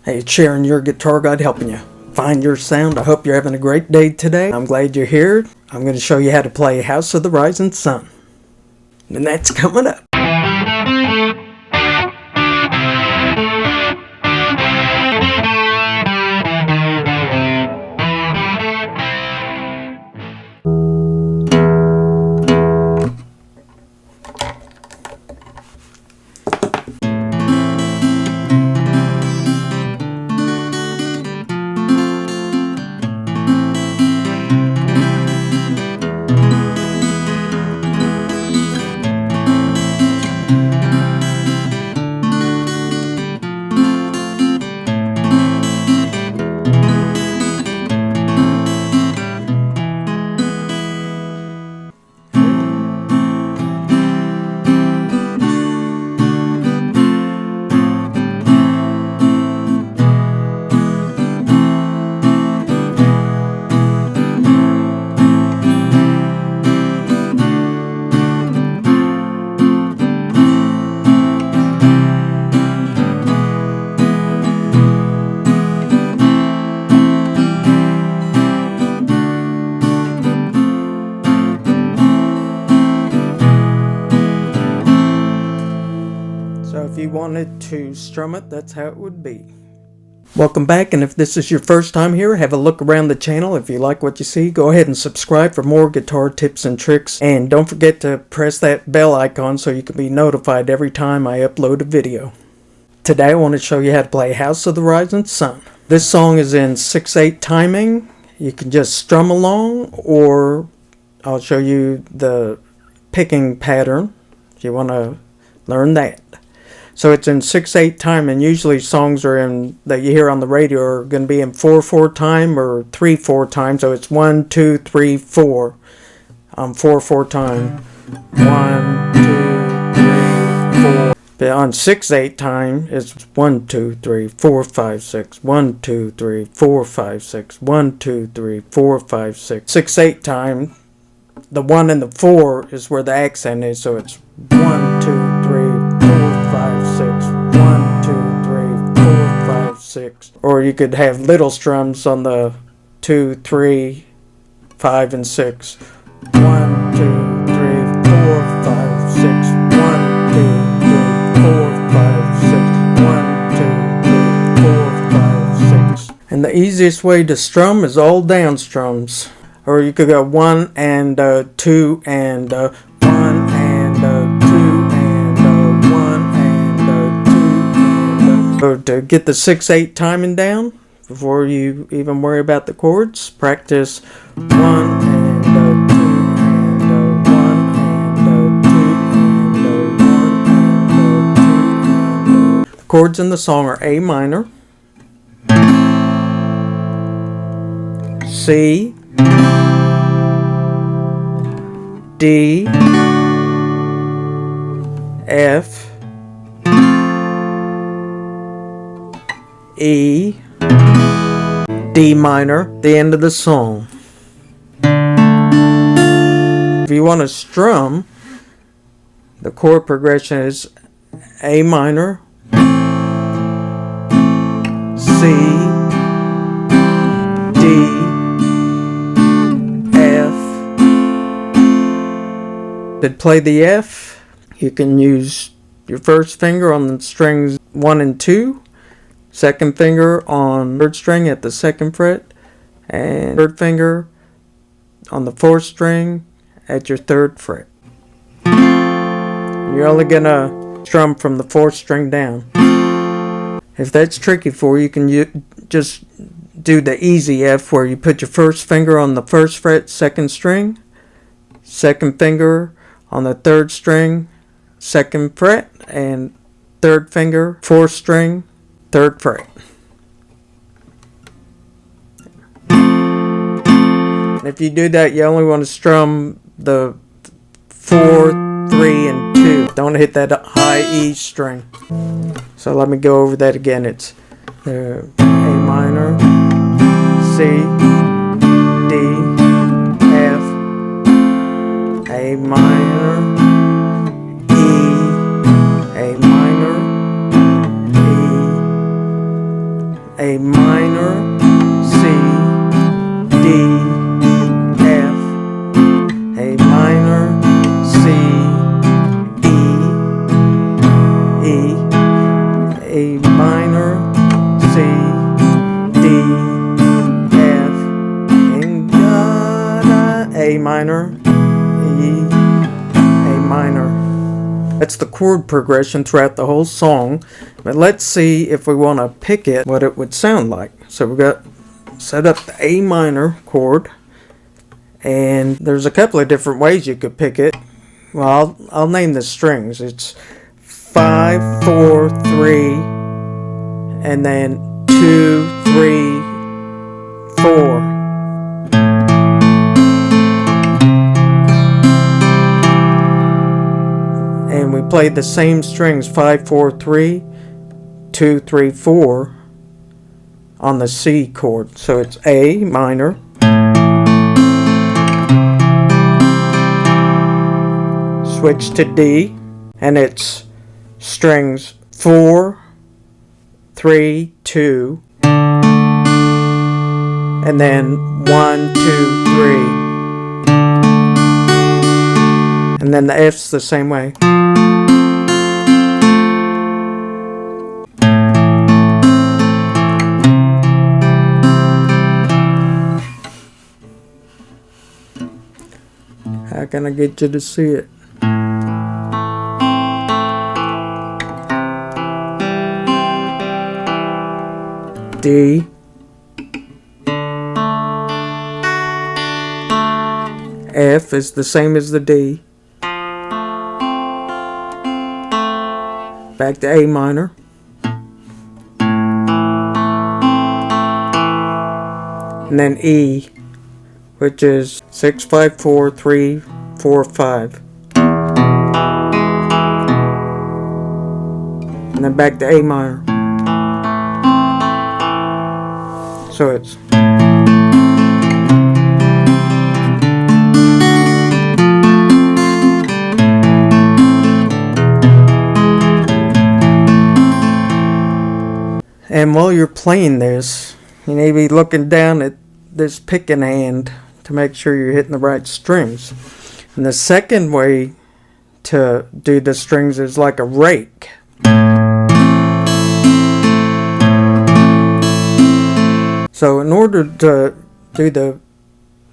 Hey, it's Sharon, your guitar guide, helping you find your sound. I hope you're having a great day today. I'm glad you're here. I'm going to show you how to play House of the Rising Sun. And that's coming up. So if you wanted to strum it, that's how it would be. Welcome back, and if this is your first time here, have a look around the channel. If you like what you see, go ahead and subscribe for more guitar tips and tricks. And don't forget to press that bell icon so you can be notified every time I upload a video. Today I want to show you how to play House of the Rising Sun. This song is in 6/8 timing. You can just strum along, or I'll show you the picking pattern if you want to learn that. So it's in 6/8 time, and usually songs are in that you hear on the radio are going to be in 4/4 time or 3/4 time. So it's 1, 2, 3, 4. 4/4 time. 1, 2, 3, 4. But on 6/8 time, it's 1, 2, 3, 4, 5, 6. 1, 2, 3, 4, 5, 6. 1, 2, 3, 4, 5, 6. 6/8 time, the 1 and the 4 is where the accent is. So it's 1, 2, 3, 4, 5, 6. 1, 2, 3, 4, 5, 6. Or you could have little strums on the 2, 3, 5, and 6. 1, 2, 3, 4, 5, 6. 1, 2, 3, 4, 5, 6. 1, 2, 3, 4, 5, 6. And the easiest way to strum is all down strums. Or you could go 1 and 2 and 1 and 2 and 1 and 2 and So to get the 6/8 timing down, before you even worry about the chords, practice 1 and 2 and 1 and 2 and 1 and 2 and The chords in the song are A minor, C, D, F, E, D minor, the end of the song. If you want to strum, the chord progression is A minor, C, D, To play the F, you can use your first finger on the strings 1 and 2, second finger on third string at the 2nd fret, and third finger on the 4th string at your 3rd fret. You're only gonna strum from the 4th string down. If that's tricky for you, you can just do the easy F, where you put your first finger on the 1st fret, 2nd string, second finger on the 3rd string, 2nd fret, and 3rd finger, 4th string, 3rd fret. And if you do that, you only want to strum the 4, 3, and 2. Don't hit that high E string. So let me go over that again. It's A minor, C, D, F, A minor, E, A minor, E, A minor, C, D, F, A minor, C, E, A minor, C, D, F, and A minor, E, A minor. That's the chord progression throughout the whole song, but let's see if we want to pick it, what it would sound like. So we've got set up the A minor chord, and there's a couple of different ways you could pick it. Well, I'll name the strings. It's 5, 4, 3, and then 2, 3, 4. And we played the same strings, 5, 4, 3, 2, 3, 4 on the C chord. So it's A minor, switch to D, and it's strings 4, 3, 2, and then 1, 2, 3. And then the F's the same way. How can I get you to see it? D, F is the same as the D. Back to A minor. And then E, which is 6, 5, 4, 3, 4, 5. And then back to A minor. So it's and while you're playing this, you may be looking down at this picking hand to make sure you're hitting the right strings. And the second way to do the strings is like a rake. So in order to do the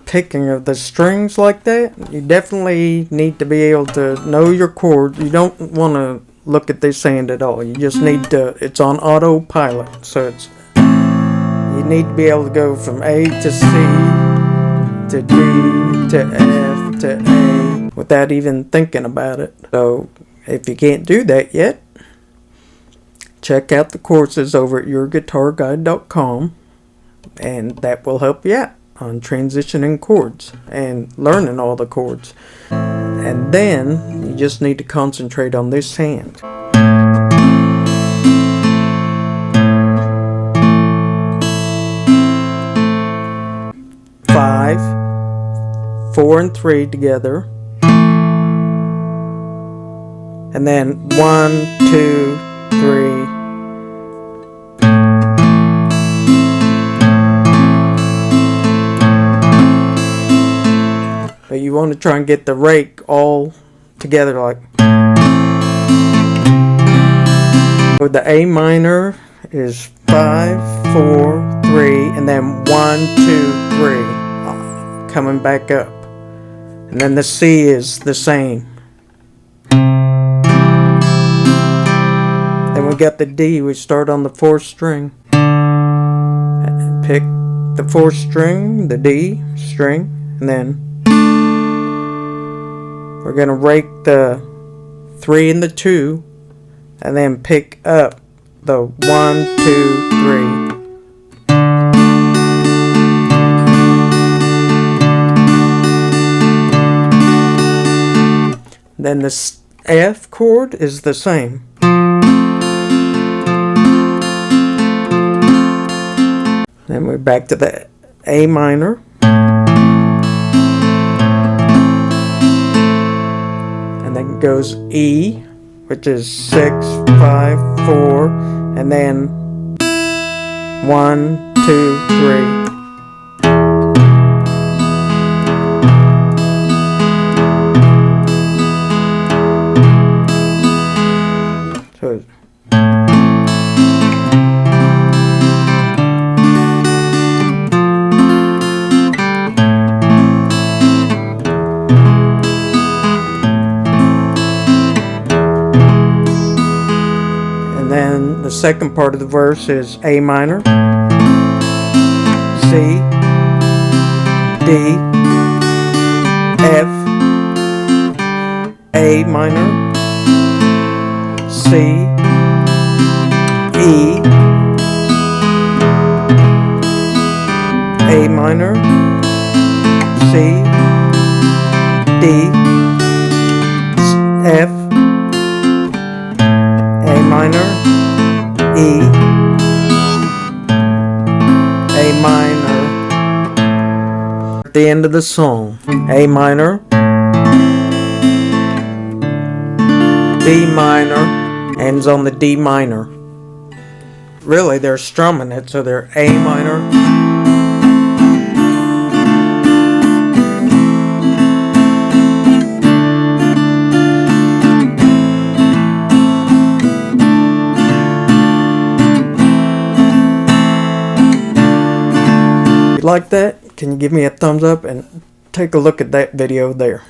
picking of the strings like that, you definitely need to be able to know your chords. You don't want to look at this hand at all. You just need to, it's on autopilot. So it's, you need to be able to go from A to C to D to F to A without even thinking about it. So if you can't do that yet, check out the courses over at YourGuitarGuide.com, and that will help you out on transitioning chords and learning all the chords. And then you just need to concentrate on this hand. 5, 4 and 3 together, and then 1, 2, 3. But you want to try and get the rake all together like. So the A minor is 5, 4, 3, and then 1, 2, 3, coming back up. And then the C is the same. Then we got the D. We start on the 4th string. And pick the 4th string, the D string, and then we're going to rake the 3 and the 2, and then pick up the 1, 2, 3. Then the F chord is the same. Then we're back to the A minor. And then goes E, which is 6, 5, 4, and then 1, 2, 3. So and then the second part of the verse is A minor, C, D, F, A minor, C, E, A minor, C, D, F, A minor, E, A minor. At the end of the song, A minor, B minor, ends on the D minor. Really, they're strumming it, so they're A minor, like that? Can you give me a thumbs up and take a look at that video there?